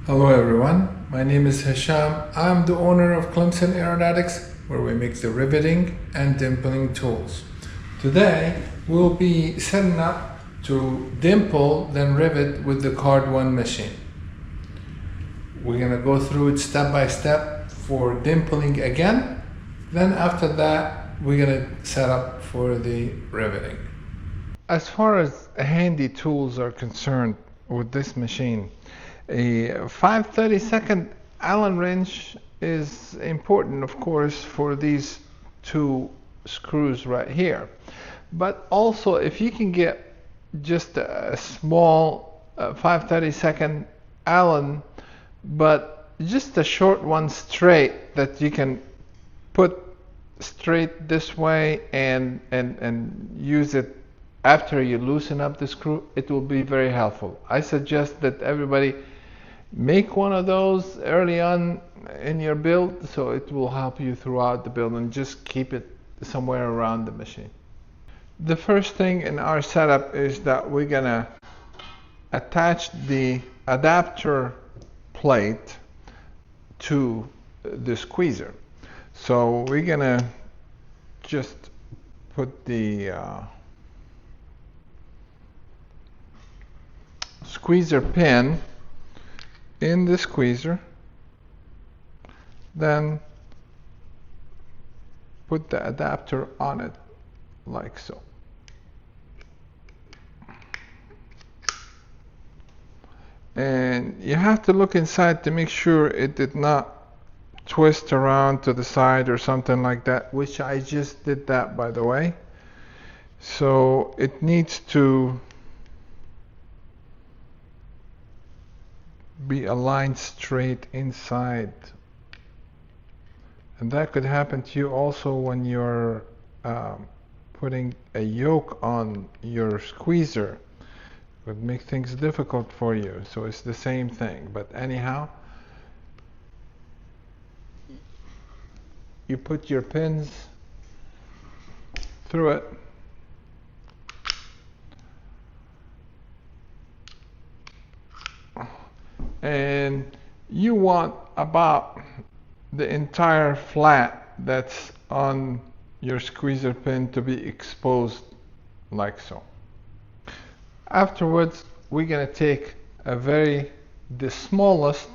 Hello everyone, my name is Hisham. I'm the owner of Clemson Aeronautics, where we make the riveting and dimpling tools. Today we'll be setting up to dimple then rivet with the Card1 machine. We're gonna go through it step by step for dimpling again. Then after that we're gonna set up for the riveting. As far as handy tools are concerned with this machine, a 5/32 Allen wrench is important, of course, for these two screws right here. But also, if you can get just a small 5/32 Allen, but just a short one straight that you can put straight this way and use it after you loosen up the screw, it will be very helpful. I suggest that everybody make one of those early on in your build, so it will help you throughout the build, and just keep it somewhere around the machine. The first thing in our setup is that we're gonna attach the adapter plate to the squeezer. So we're gonna just put the squeezer pin in the squeezer, then put the adapter on it like so. And you have to look inside to make sure it did not twist around to the side or something like that, which I just did that, by the way. So it needs to be aligned straight inside, and that could happen to you also when you're putting a yoke on your squeezer. It would make things difficult for you, so it's the same thing. But anyhow, you put your pins through it, and you want about the entire flat that's on your squeezer pin to be exposed like so. Afterwards, we're going to take the smallest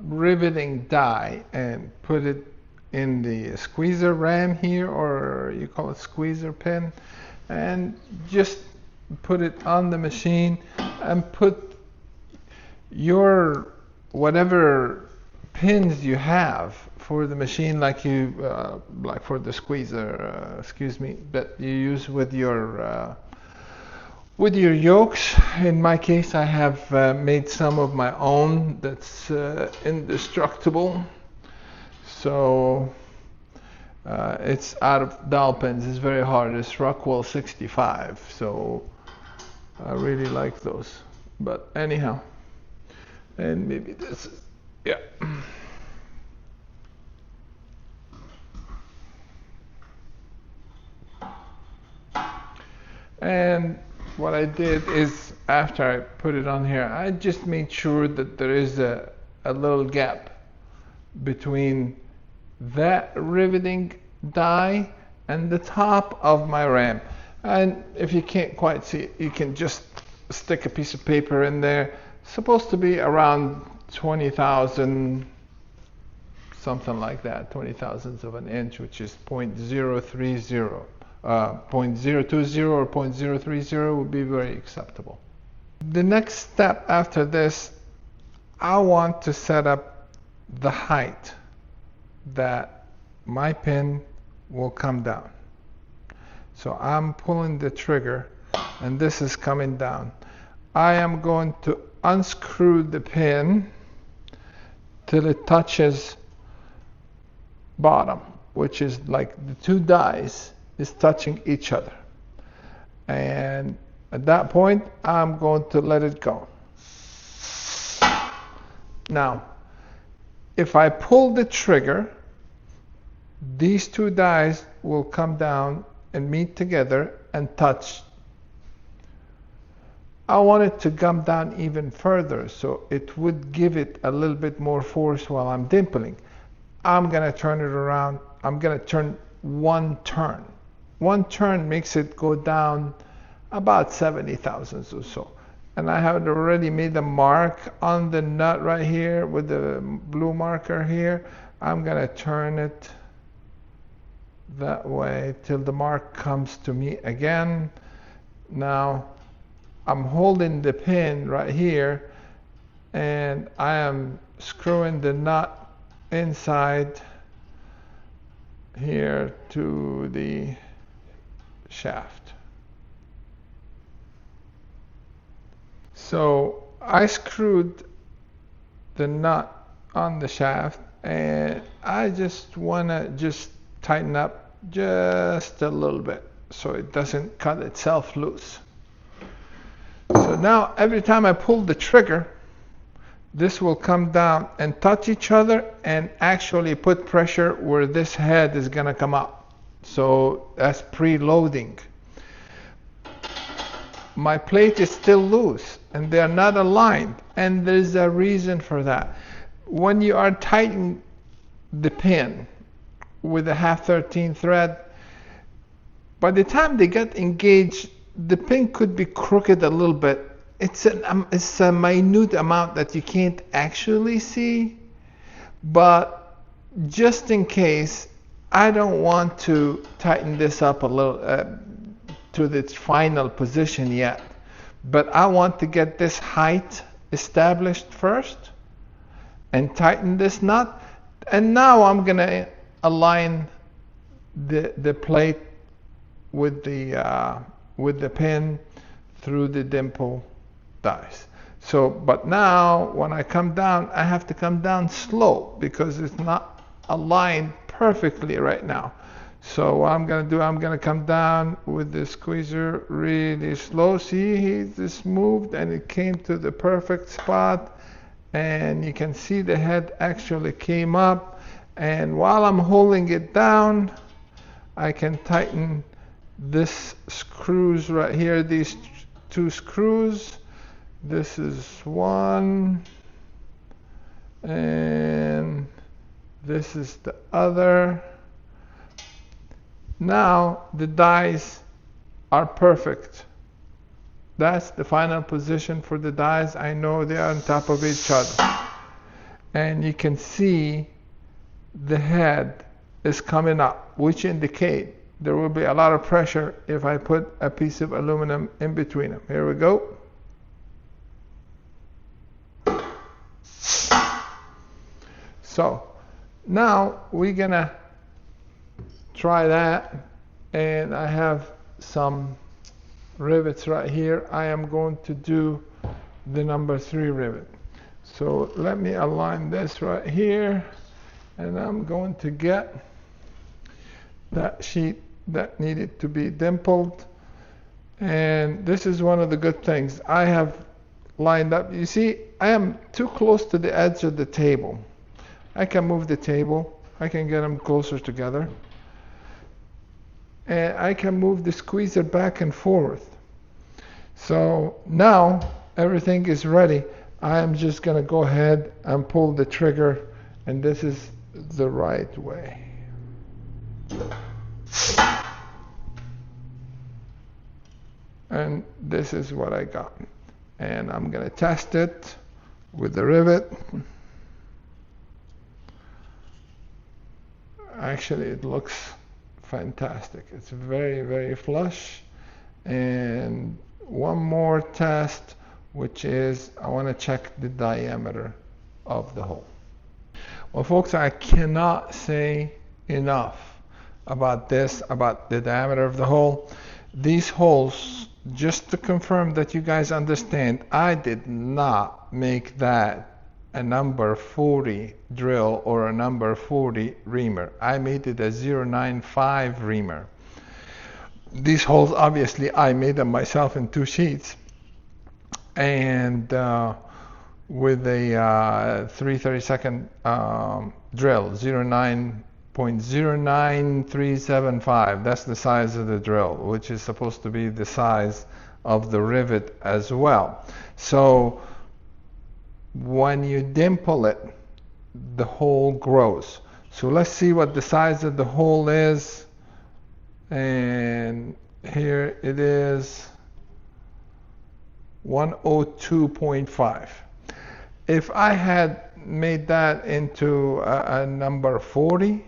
riveting die and put it in the squeezer ram here, or you call it squeezer pin, and just put it on the machine and put your whatever pins you have for the machine, like for the squeezer, excuse me, that you use with your yokes. In my case, I have made some of my own that's indestructible. So it's out of dowel pins. It's very hard. It's Rockwell 65. So I really like those. But anyhow. And maybe this is, yeah. And what I did is, after I put it on here, I just made sure that there is a little gap between that riveting die and the top of my ram. And if you can't quite see it, you can just stick a piece of paper in there. Supposed to be around 20,000, something like that, 20 thousandths of an inch, which is 0.030. 0.020 or 0.030 would be very acceptable. The next step after this, I want to set up the height that my pin will come down. So I'm pulling the trigger and this is coming down. I am going to unscrew the pin till it touches bottom, which is like the two dies is touching each other. And at that point, I'm going to let it go. Now, if I pull the trigger, these two dies will come down and meet together and touch. I want it to come down even further, so it would give it a little bit more force while I'm dimpling. I'm gonna turn it around. I'm gonna turn one turn. One turn makes it go down about 70 thousandths or so. And I have already made a mark on the nut right here with the blue marker here. I'm gonna turn it that way till the mark comes to me again. Now I'm holding the pin right here and I am screwing the nut inside here to the shaft. So I screwed the nut on the shaft and I just want to just tighten up just a little bit so it doesn't cut itself loose. So now every time I pull the trigger, this will come down and touch each other and actually put pressure where this head is going to come up. So that's preloading. My plate is still loose and they are not aligned, and there's a reason for that. When you are tightening the pin with a 1/2-13 thread, by the time they get engaged, the pin could be crooked a little bit. It's a minute amount that you can't actually see, but just in case, I don't want to tighten this up a little to its final position yet, but I want to get this height established first and tighten this nut. And now I'm gonna align the plate with the pin through the dimple dies. So, but now when I come down, I have to come down slow because it's not aligned perfectly right now. So what I'm going to do, I'm going to come down with the squeezer really slow. See, he just moved and it came to the perfect spot, and you can see the head actually came up. And while I'm holding it down, I can tighten this screws right here, these two screws. This is one, and this is the other. Now the dies are perfect. That's the final position for the dies. I know they are on top of each other. And you can see the head is coming up, which indicate there will be a lot of pressure if I put a piece of aluminum in between them. Here we go. So now we're gonna try that, and I have some rivets right here. I am going to do the number 3 rivet. So let me align this right here, and I'm going to get that sheet that needed to be dimpled. And this is one of the good things. I have lined up. You see, I am too close to the edge of the table. I can move the table. I can get them closer together. And I can move the squeezer back and forth. So now everything is ready. I am just going to go ahead and pull the trigger, and this is the right way. And this is what I got. And I'm going to test it with the rivet. Actually, it looks fantastic. It's very, very flush. And one more test, which is I want to check the diameter of the hole. Well, folks, I cannot say enough about this, about the diameter of the hole. These holes, just to confirm that you guys understand, I did not make that a number 40 drill or a number 40 reamer. I made it a 095 reamer. These holes, obviously, I made them myself in 2 sheets, and with a 3/32 drill, 0.09375. That's the size of the drill, which is supposed to be the size of the rivet as well. So when you dimple it, the hole grows. So let's see what the size of the hole is. And here it is, 102.5. If I had made that into a number 40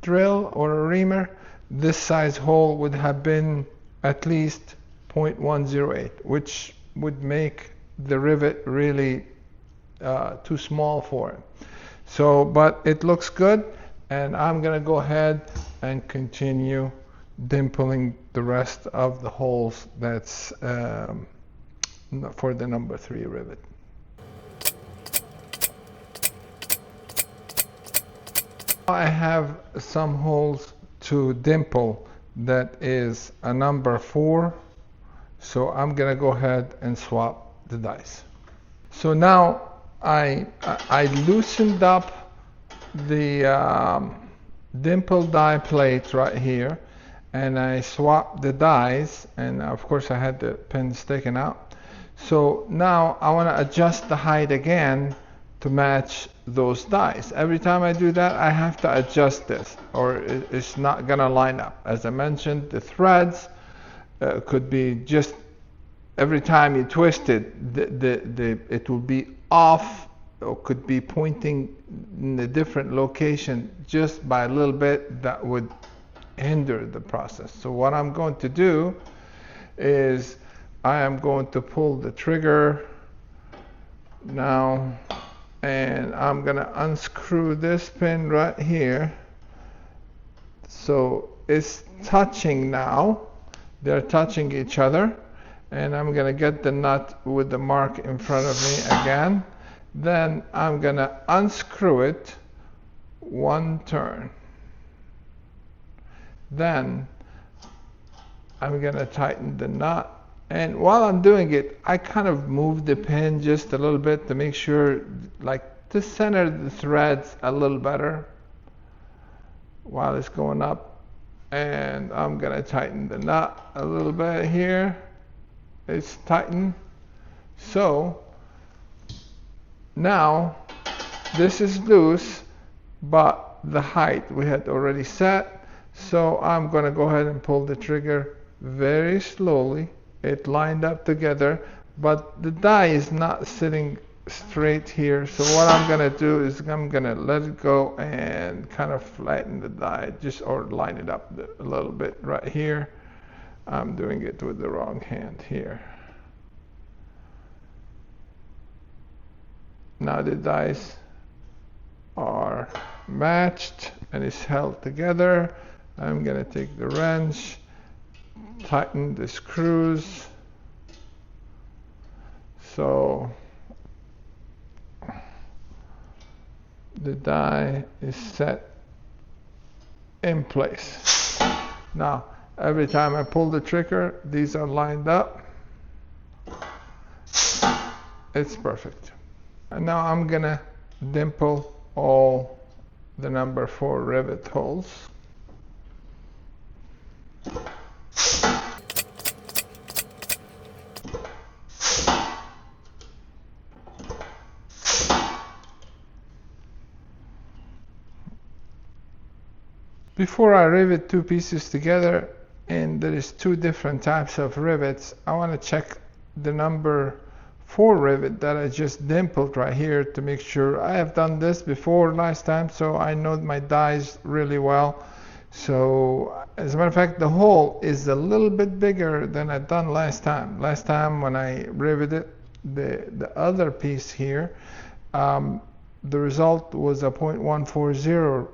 drill or a reamer, this size hole would have been at least 0.108, which would make the rivet really too small for it. So, but it looks good, and I'm gonna go ahead and continue dimpling the rest of the holes that's for the number 3 rivet. I have some holes to dimple that is a number 4, so I'm gonna go ahead and swap the dies. So now I loosened up the dimple die plate right here, and I swapped the dies, and of course I had the pins taken out. So now I want to adjust the height again to match those dies. Every time I do that, I have to adjust this, or it's not gonna line up. As I mentioned, the threads could be just every time you twist it, it will be off, or could be pointing in a different location just by a little bit. That would hinder the process. So what I'm going to do is I am going to pull the trigger now, and I'm gonna unscrew this pin right here. So it's touching now, they're touching each other, and I'm gonna get the nut with the mark in front of me again. Then I'm gonna unscrew it one turn. Then I'm gonna tighten the nut, and while I'm doing it, I kind of move the pin just a little bit to make sure, like, to center the threads a little better while it's going up. And I'm gonna tighten the nut a little bit here. It's tightened. So now this is loose, but the height we had already set. So I'm going to go ahead and pull the trigger very slowly. It lined up together, but the die is not sitting straight here. So what I'm going to do is I'm going to let it go and kind of flatten the die, or line it up a little bit right here. I'm doing it with the wrong hand here. Now the dies are matched and it's held together. I'm gonna take the wrench, tighten the screws. So the die is set in place. Now, every time I pull the trigger, these are lined up. It's perfect. And now I'm gonna dimple all the number 4 rivet holes. Before I rivet 2 pieces together, and there is 2 different types of rivets, I want to check the number 4 rivet that I just dimpled right here to make sure. I have done this before last time, so I know my dies really well. So as a matter of fact, the hole is a little bit bigger than I'd done last time. Last time when I riveted the other piece here, the result was a 0.140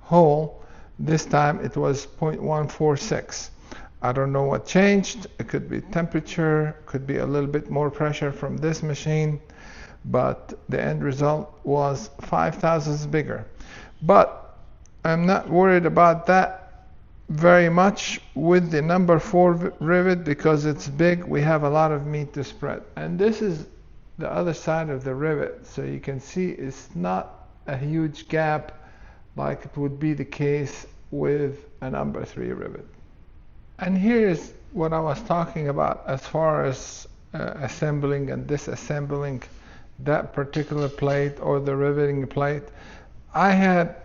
hole. This time it was 0.146. I don't know what changed. It could be temperature, could be a little bit more pressure from this machine, but the end result was 5 thousandths bigger. But I'm not worried about that very much with the number 4 rivet because it's big. We have a lot of meat to spread. And this is the other side of the rivet. So you can see it's not a huge gap like it would be the case with a number 3 rivet. And here is what I was talking about as far as assembling and disassembling that particular plate or the riveting plate. I had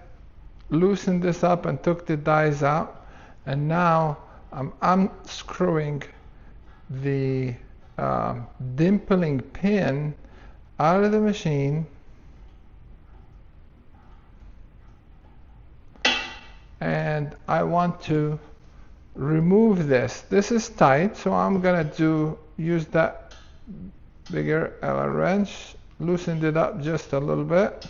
loosened this up and took the dies out, and now I'm unscrewing the dimpling pin out of the machine, and I want to remove this. This is tight, so I'm gonna use that bigger Allen wrench, loosened it up just a little bit,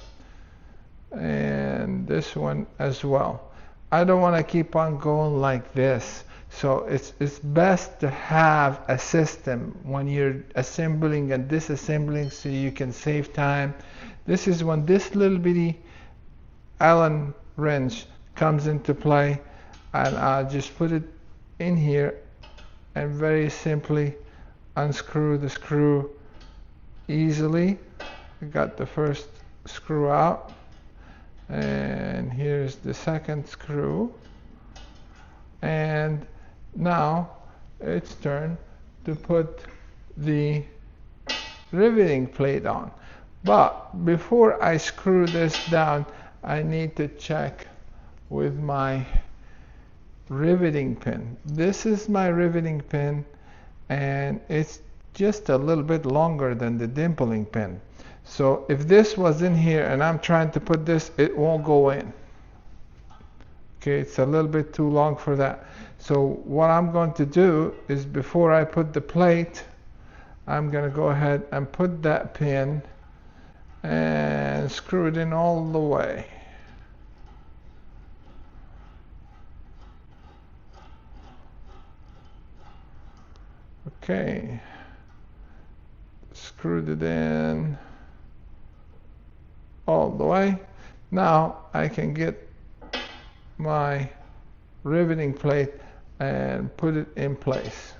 and this one as well. I don't want to keep on going like this, so it's best to have a system when you're assembling and disassembling so you can save time. This is when this little bitty Allen wrench comes into play, and I'll just put it in here and very simply unscrew the screw easily. I got the first screw out, and here's the second screw, and now it's turn to put the riveting plate on. But before I screw this down, I need to check with my riveting pin. This is my riveting pin, and it's just a little bit longer than the dimpling pin. So if this was in here and I'm trying to put this, it won't go in. Okay, it's a little bit too long for that. So what I'm going to do is, before I put the plate, I'm going to go ahead and put that pin and screw it in all the way. Okay, screwed it in all the way. Now I can get my riveting plate and put it in place.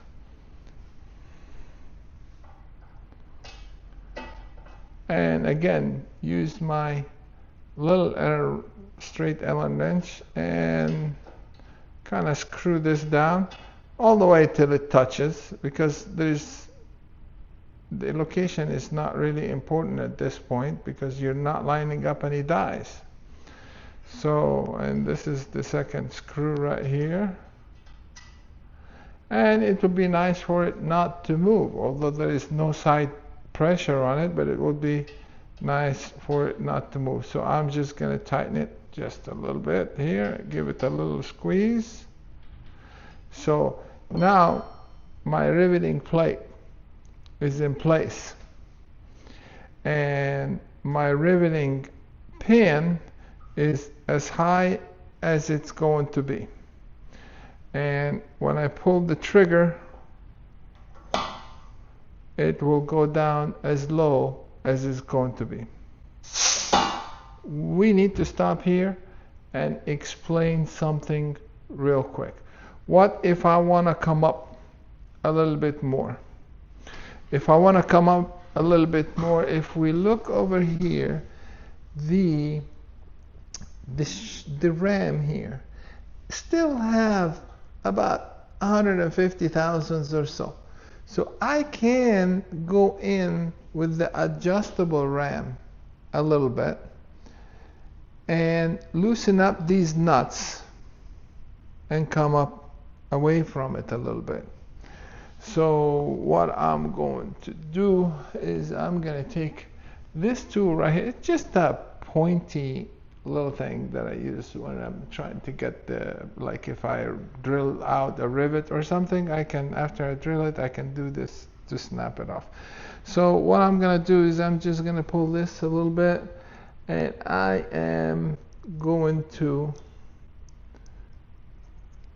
And again, use my little straight Allen wrench and kind of screw this down all the way till it touches, because the location is not really important at this point because you're not lining up any dies. So, and this is the second screw right here, and it would be nice for it not to move, although there is no side pressure on it, but it would be nice for it not to move. So I'm just going to tighten it just a little bit here, give it a little squeeze. So now my riveting plate is in place, and my riveting pin is as high as it's going to be, and when I pull the trigger, it will go down as low as it's going to be. We need to stop here and explain something real quick. What if I want to come up a little bit more? If I want to come up a little bit more, if we look over here, the RAM here still have about 150 thousandths or so. So I can go in with the adjustable RAM a little bit and loosen up these nuts and come up away from it a little bit. So what I'm going to do is I'm going to take this tool right here. It's just a pointy little thing that I use when I'm trying to get the, like if I drill out a rivet or something, I can, after I drill it, I can do this to snap it off. So what I'm going to do is I'm just going to pull this a little bit, and I am going to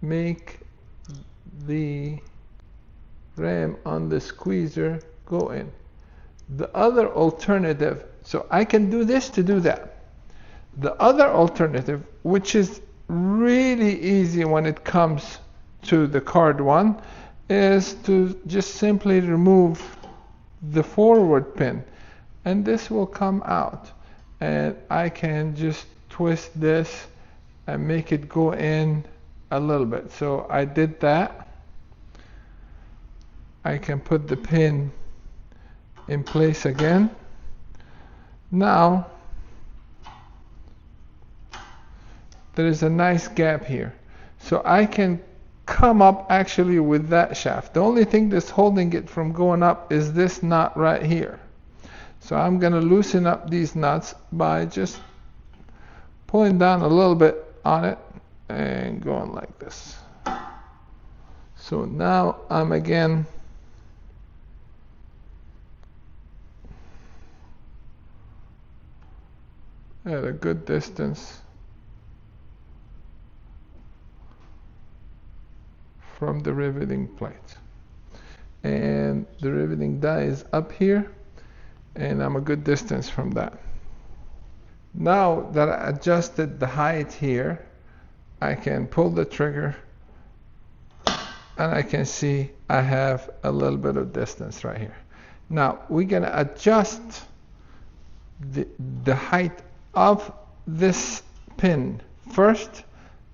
make the RAM on the squeezer go in. The other alternative, so I can do this to do that. The other alternative, which is really easy when it comes to the Card1, is to just simply remove the forward pin, and this will come out, and I can just twist this and make it go in a little bit. So I did that, I can put the pin in place again. Now there is a nice gap here, so I can come up actually with that shaft. The only thing that's holding it from going up is this nut right here. So I'm going to loosen up these nuts by just pulling down a little bit on it and going like this. So now I'm again at a good distance from the riveting plate, and the riveting die is up here, and I'm a good distance from that. Now that I adjusted the height here, I can pull the trigger and I can see I have a little bit of distance right here. Now we're going to adjust the height of this pin first,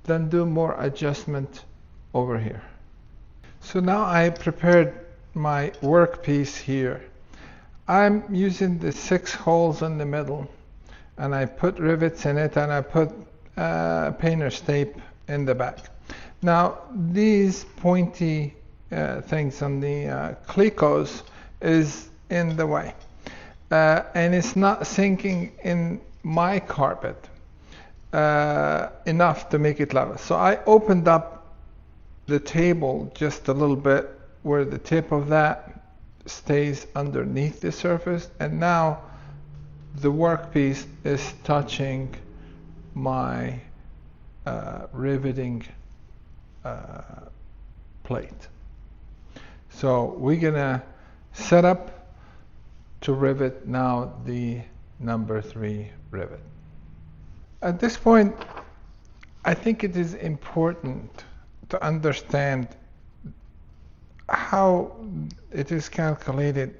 then do more adjustment over here. So now I prepared my workpiece here. I'm using the 6 holes in the middle, and I put rivets in it, and I put painter's tape in the back. Now these pointy things on the clicos is in the way, and it's not sinking in my carpet enough to make it level. So I opened up the table just a little bit where the tip of that stays underneath the surface, and now the workpiece is touching my riveting plate. So we're gonna set up to rivet now the number 3 rivet. At this point, I think it is important to understand how it is calculated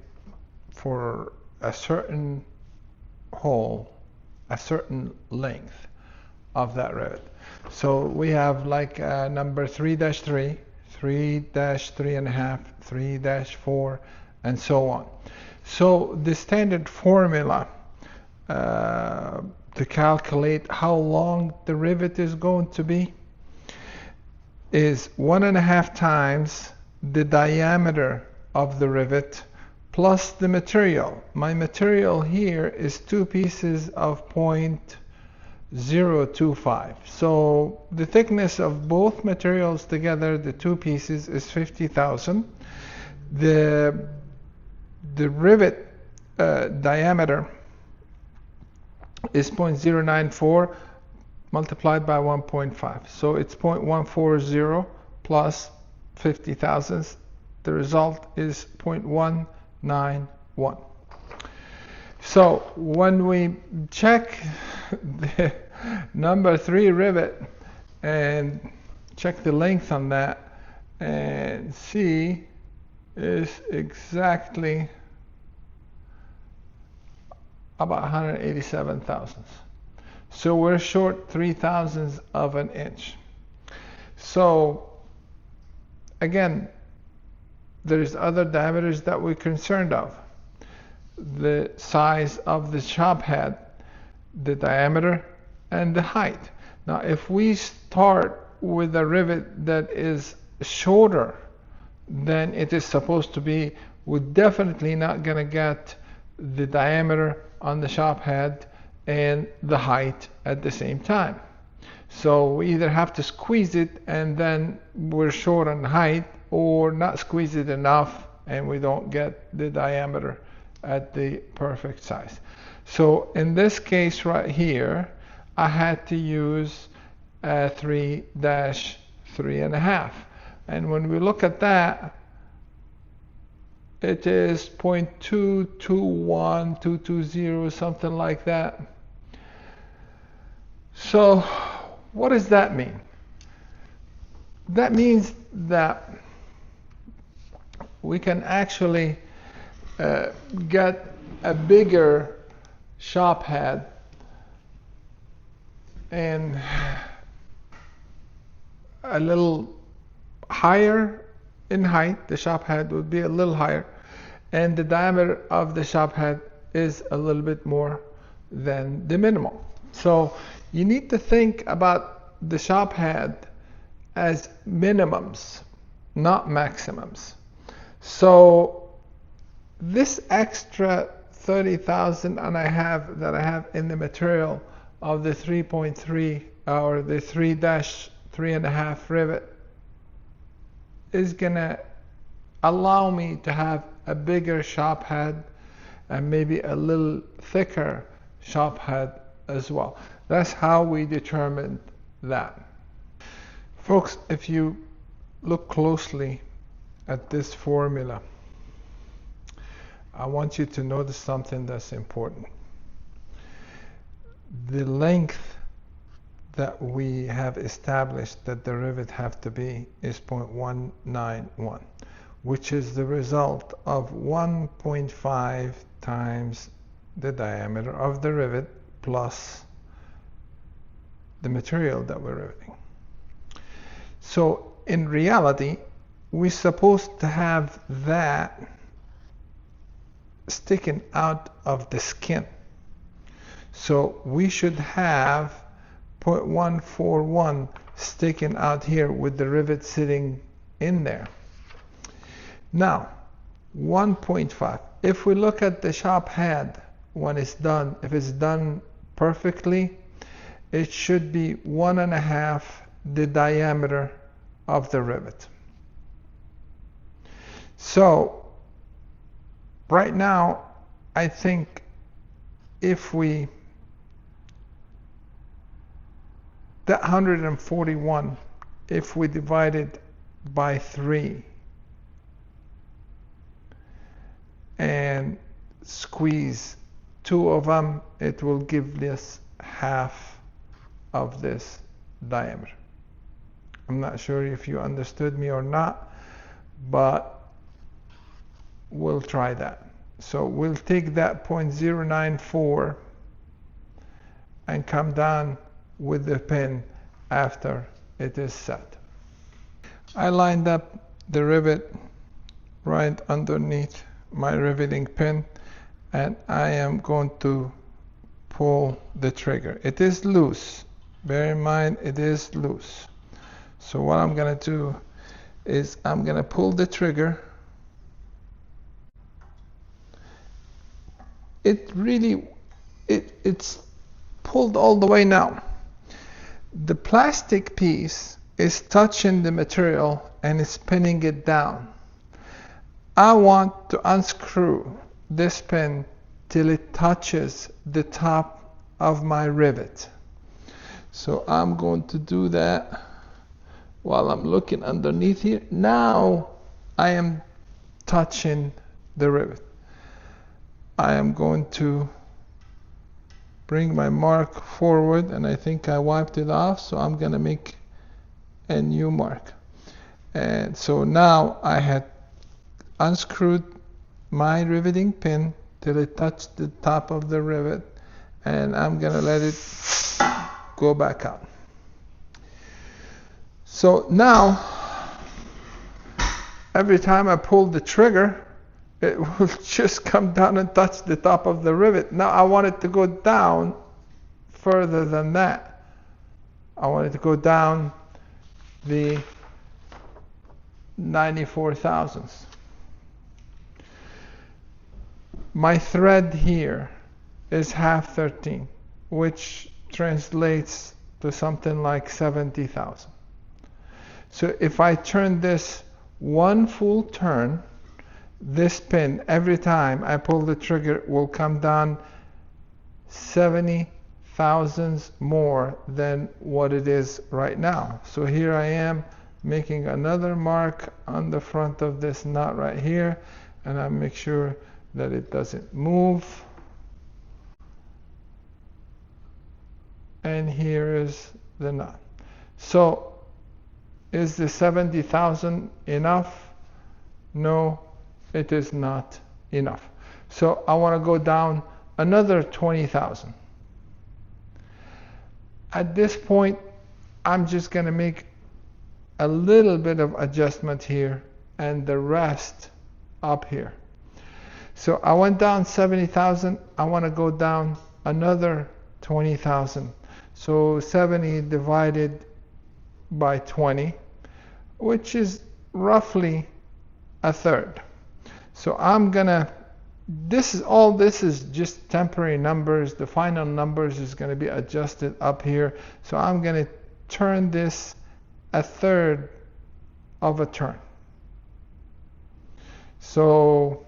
for a certain hole, a certain length of that rivet. So we have like number 3-3, 3-3.5, 3-4, and so on. So the standard formula to calculate how long the rivet is going to be is 1.5 times the diameter of the rivet plus the material. My material here is 2 pieces of 0.025. So the thickness of both materials together, the 2 pieces, is 50,000. The rivet diameter is 0.094 multiplied by 1.5. So it's 0.140 plus 50,000. The result is 0.191. So when we check the number 3 rivet and check the length on that and see is exactly about 187 thousandths. So we're short 3 thousandths of an inch. So again, there's other diameters that we're concerned of. The size of the shop head, the diameter, and the height. Now if we start with a rivet that is shorter than it is supposed to be, we're definitely not going to get the diameter on the shop head and the height at the same time. So we either have to squeeze it and then we're short on height, or not squeeze it enough and we don't get the diameter at the perfect size. So in this case right here, I had to use 3-3.5. And when we look at that, it is 0.221, 220, something like that. So what does that mean? That means that we can actually get a bigger shop head and a little higher in height. The shop head would be a little higher, and the diameter of the shop head is a little bit more than the minimum. So you need to think about the shop head as minimums, not maximums. So this extra 30,000 and I have in the material of the 3.3 or the 3-3.5 rivet is gonna allow me to have a bigger shop head and maybe a little thicker shop head as well. That's how we determined that. Folks, if you look closely at this formula, I want you to notice something that's important. The length that we have established that the rivet have to be is 0.191, which is the result of 1.5 times the diameter of the rivet plus the material that we're riveting. So in reality, we're supposed to have that sticking out of the skin. So we should have 0.141 sticking out here with the rivet sitting in there. Now, 1.5. If we look at the shop head when it's done, if it's done perfectly, it should be 1.5 the diameter of the rivet. So right now, I think if we, that 141, if we divide it by 3 and squeeze 2 of them, it will give us half of this diameter. I'm not sure if you understood me or not, but we'll try that. So we'll take that 0.094 and come down with the pin after it is set. I lined up the rivet right underneath my riveting pin, and I am going to pull the trigger. It is loose. Bear in mind, it is loose. So what I'm going to do is I'm going to pull the trigger. It's pulled all the way now. The plastic piece is touching the material and it's pinning it down. I want to unscrew this pin till it touches the top of my rivet. So I'm going to do that while I'm looking underneath here. Now I am touching the rivet. I am going to bring my mark forward, and I think I wiped it off, so I'm going to make a new mark. And so now I had unscrewed my riveting pin till it touched the top of the rivet, and I'm going to let it go back out. So now every time I pull the trigger, it will just come down and touch the top of the rivet. Now I want it to go down further than that. I want it to go down the 94 thousandths. My thread here is 1/2-13, which translates to something like 70 thousand. So if I turn this one full turn, this pin, every time I pull the trigger, will come down 70 thousandths more than what it is right now. So here I am making another mark on the front of this knot right here, and I make sure that it doesn't move. And here is the knot. So is the 70,000 enough? No, it is not enough. So I want to go down another 20,000. At this point, I'm just going to make a little bit of adjustment here and the rest up here. So I went down 70,000. I want to go down another 20,000. So 70 divided by 20, which is roughly a third. So I'm gonna, this is just temporary numbers. The final numbers is going to be adjusted up here. So I'm going to turn this a third of a turn. So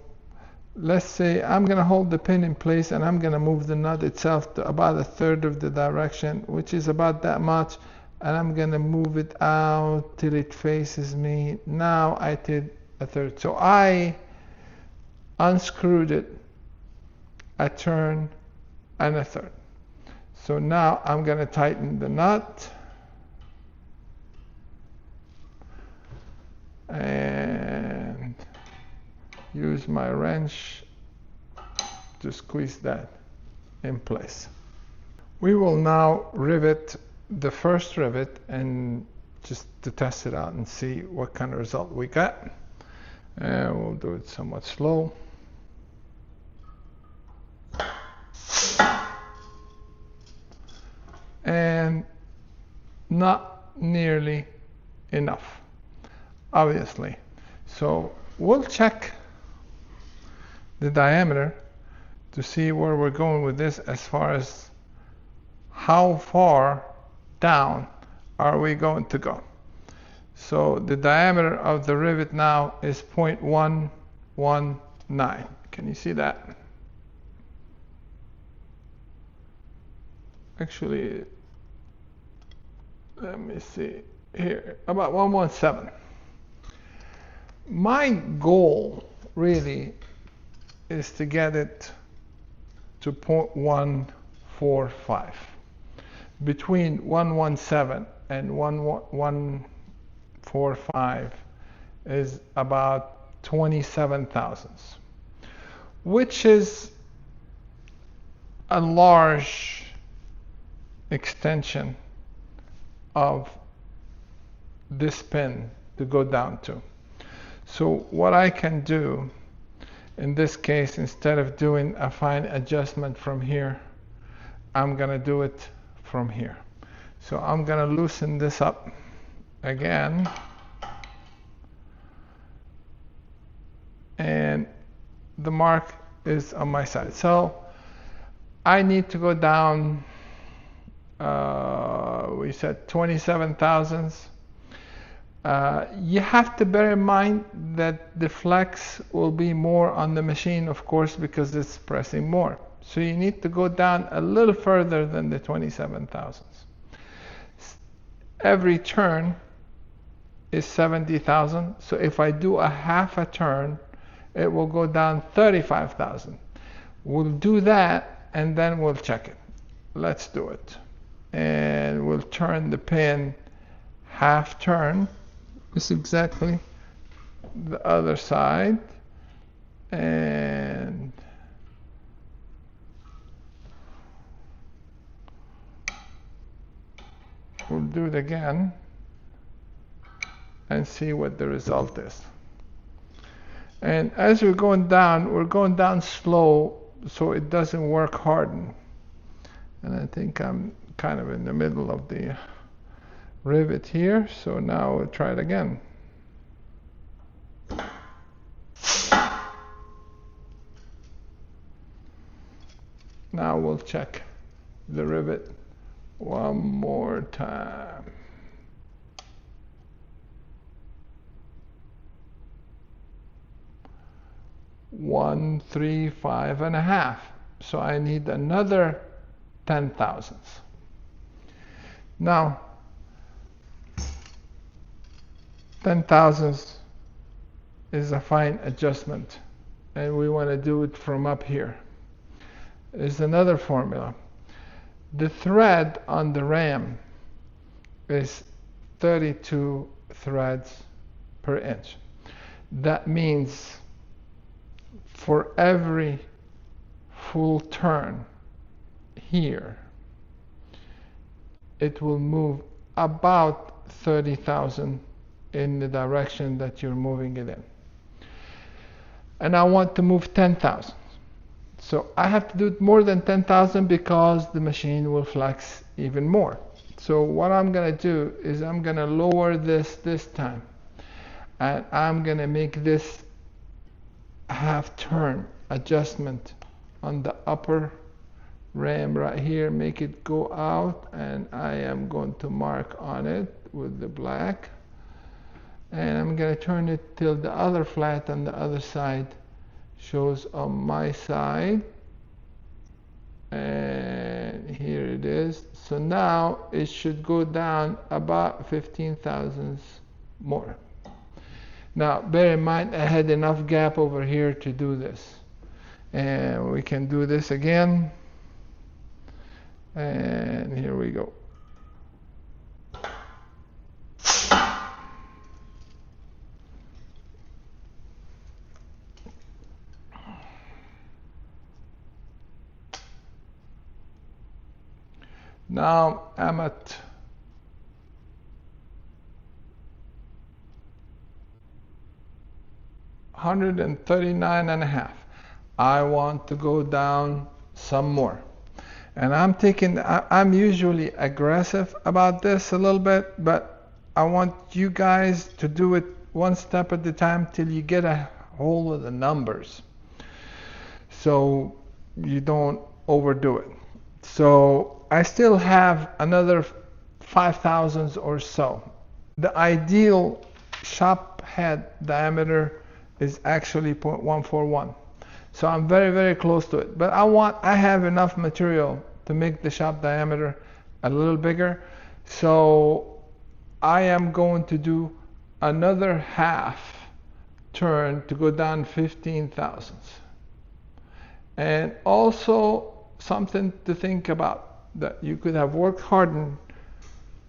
let's say I'm going to hold the pin in place and I'm going to move the nut itself to about a third of the direction, which is about that much, and I'm going to move it out till it faces me. Now I did a third. So I unscrewed it a turn and a third. So now I'm going to tighten the nut and use my wrench to squeeze that in place. We will now rivet the first rivet and just to test it out and see what kind of result we got. And we'll do it somewhat slow. And not nearly enough, obviously. So we'll check the diameter to see where we're going with this, as far as how far down are we going to go. So the diameter of the rivet now is 0.119. Can you see that? Actually, let me see here, about 117. My goal really is to get it to 0.145. Between 117 and 1.145 is about 27 thousandths, which is a large extension of this pin to go down to. So what I can do in this case, instead of doing a fine adjustment from here, I'm going to do it from here. So I'm going to loosen this up again, and the mark is on my side. So I need to go down, we said 27 thousandths. You have to bear in mind that the flex will be more on the machine, of course, because it's pressing more. So you need to go down a little further than the 27 thousandths. Every turn is 70,000. So if I do a half a turn, it will go down 35,000. We'll do that and then we'll check it. Let's do it. And we'll turn the pin half turn. It's exactly the other side, and we'll do it again and see what the result is. And as we're going down slow so it doesn't work harden. And I think I'm kind of in the middle of the rivet here, so now we'll try it again. Now we'll check the rivet one more time. One, 3, 5.5. So I need another 10 thousandths. Now 10 thousandths is a fine adjustment, and we want to do it from up here. There's another formula. The thread on the ram is 32 threads per inch. That means for every full turn here, it will move about 30,000 in the direction that you're moving it in. And I want to move 10,000. So I have to do more than 10,000 because the machine will flex even more. So what I'm going to do is I'm going to lower this time. And I'm going to make this half turn adjustment on the upper ram right here. Make it go out. And I am going to mark on it with the black. And I'm going to turn it till the other flat on the other side shows on my side, and here it is. So now it should go down about 15 thousandths more. Now bear in mind I had enough gap over here to do this, and we can do this again, and here we go. Now I'm at 139.5. I want to go down some more. And I'm usually aggressive about this a little bit, but I want you guys to do it one step at a time till you get a hold of the numbers, so you don't overdo it. So I still have another 5 thousandths or so. The ideal shop head diameter is actually 0.141. So I'm very, very close to it. But I have enough material to make the shop diameter a little bigger. So I am going to do another half turn to go down 15 thousandths. And also something to think about, that you could have worked hardened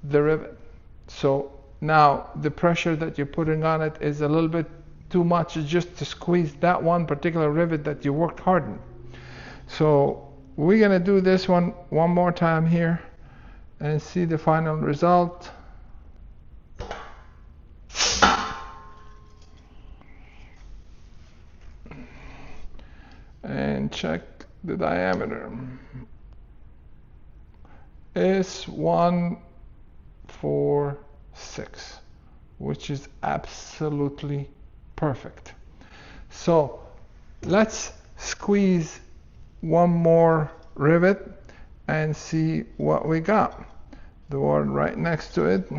the rivet. So now the pressure that you're putting on it is a little bit too much just to squeeze that one particular rivet that you worked hardened. So we're going to do this one more time here and see the final result. And check the diameter. Is 146, which is absolutely perfect. So let's squeeze one more rivet and see what we got. The one right next to it,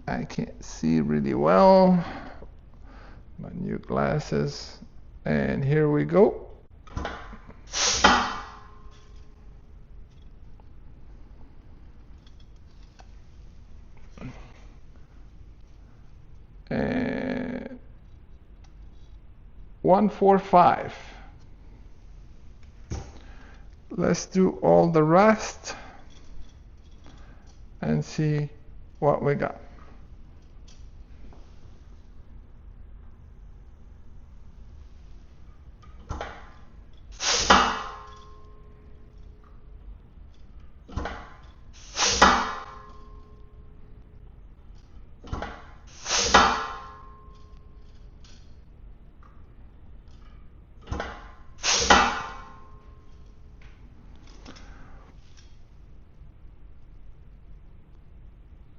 I can't see really well. My new glasses, and here we go. And 145. Let's do all the rest and see what we got.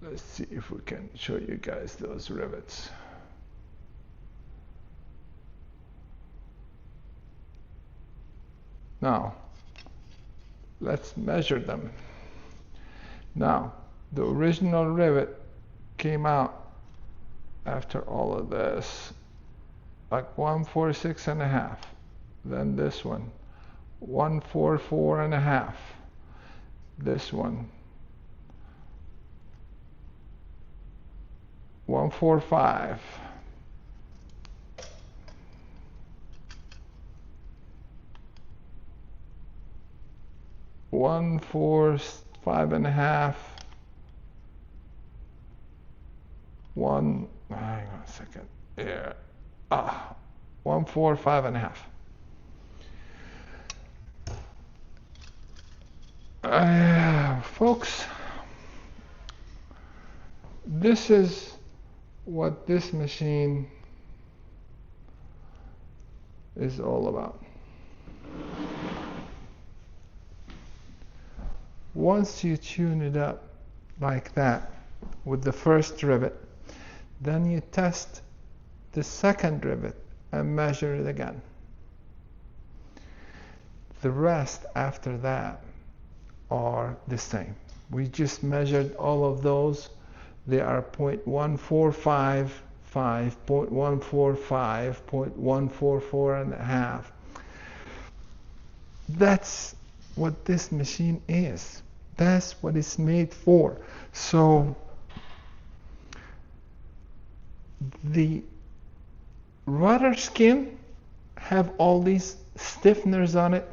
Let's see if we can show you guys those rivets. Now, let's measure them. Now, the original rivet came out after all of this like 146.5. Then this one, 144.5. This one, 145. One 145.5. Hang on a second. Yeah. 145.5. Folks, this is what this machine is all about. Once you tune it up like that with the first rivet, then you test the second rivet and measure it again. The rest after that are the same. We just measured all of those. They are 0.145, 0.145, 0.144 and a half. That's what this machine is. That's what it's made for. So the rudder skin have all these stiffeners on it,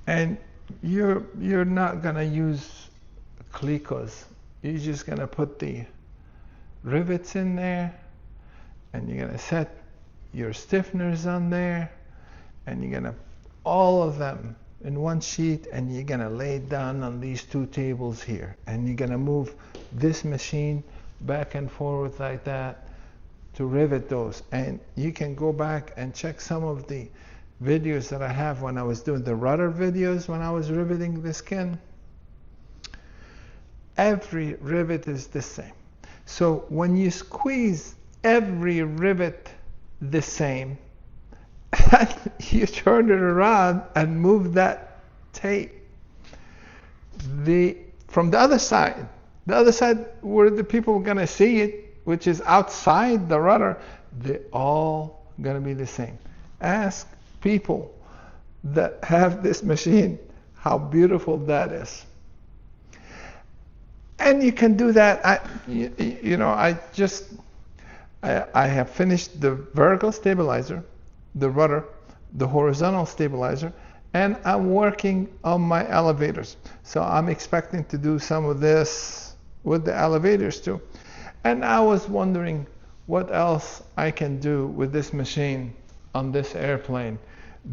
and you're not gonna use clicos. You're just gonna put the rivets in there, and you're gonna set your stiffeners on there, and you're gonna all of them in one sheet, and you're gonna lay it down on these two tables here, and you're gonna move this machine back and forth like that to rivet those. And you can go back and check some of the videos that I have when I was doing the rudder videos, when I was riveting the skin. Every rivet is the same. So when you squeeze every rivet the same, and you turn it around and move that tape, from the other side where the people are gonna see it, which is outside the rudder, they're all gonna be the same. Ask people that have this machine how beautiful that is. And you can do that. I have finished the vertical stabilizer, the rudder, the horizontal stabilizer, and I'm working on my elevators. So I'm expecting to do some of this with the elevators too. And I was wondering what else I can do with this machine on this airplane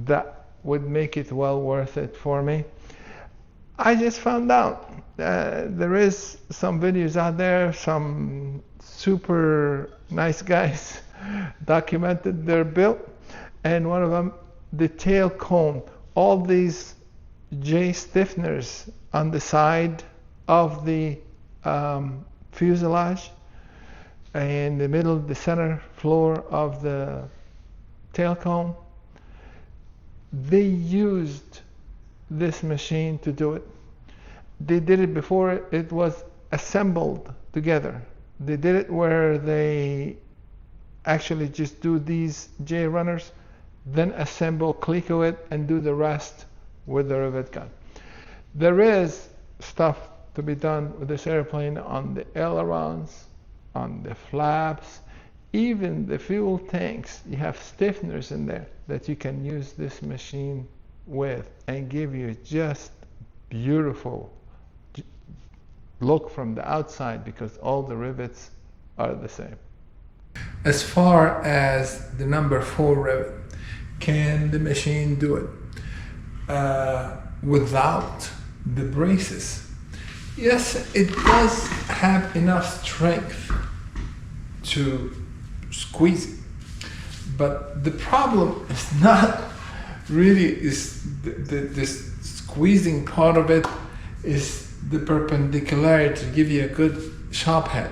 that would make it well worth it for me. I just found out there is some videos out there, some super nice guys documented their build, and one of them, the tail cone, all these J stiffeners on the side of the fuselage, in the middle, the center floor of the tail cone. They used this machine to do it. They did it before it was assembled together. They did it where they actually just do these J runners, then assemble, clico it, and do the rest with the rivet gun. There is stuff to be done with this airplane on the ailerons, on the flaps, even the fuel tanks. You have stiffeners in there that you can use this machine with and give you just beautiful look from the outside, because all the rivets are the same. As far as the number 4 rivet, can the machine do it without the braces? Yes, it does have enough strength to squeeze it, but the problem is not really this squeezing part of it, is the perpendicularity to give you a good sharp head.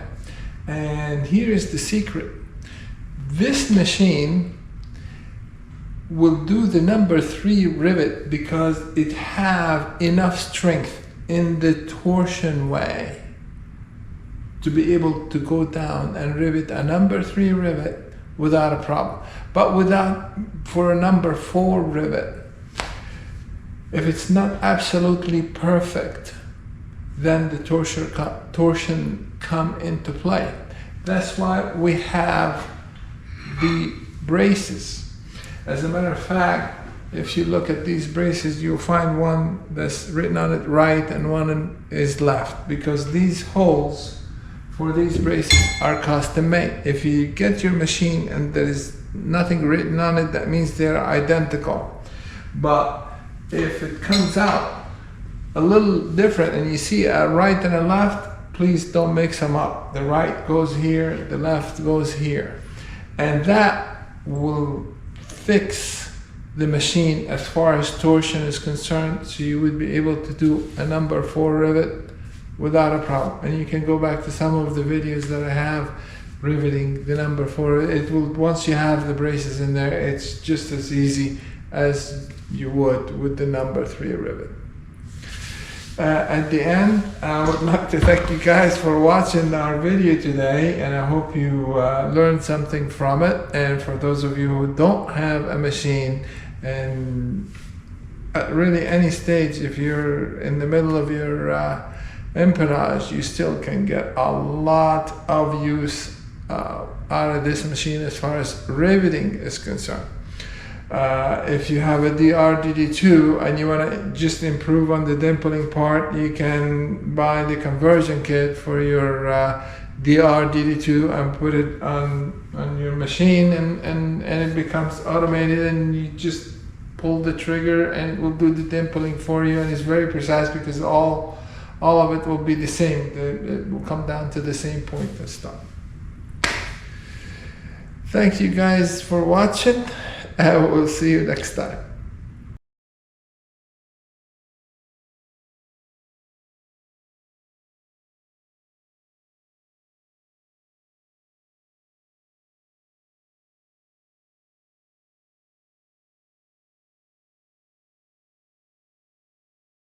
And here is the secret. This machine will do the number 3 rivet because it have enough strength in the torsion way to be able to go down and rivet a number 3 rivet without a problem. But for a number 4 rivet, if it's not absolutely perfect, then the torsion come into play. That's why we have the braces. As a matter of fact, if you look at these braces, you'll find one that's written on it right and one is left, because these holes for these braces are custom made. If you get your machine and there is nothing written on it, that means they're identical. But if it comes out a little different and you see a right and a left, please don't mix them up. The right goes here, the left goes here. And that will fix the machine as far as torsion is concerned, so you would be able to do a number 4 rivet without a problem. And you can go back to some of the videos that I have riveting the number 4. It will, once you have the braces in there, it's just as easy as you would with the number 3 rivet. At the end, I would like to thank you guys for watching our video today, and I hope you learned something from it. And for those of you who don't have a machine, and at really any stage, if you're in the middle of your empennage, you still can get a lot of use out of this machine as far as riveting is concerned. If you have a DR-DD2 and you want to just improve on the dimpling part, you can buy the conversion kit for your DR-DD2 and put it on your machine, and it becomes automated, and you just pull the trigger and it will do the dimpling for you, and it's very precise because all of it will be the same. It will come down to the same point and stuff. Thank you guys for watching. We'll see you next time.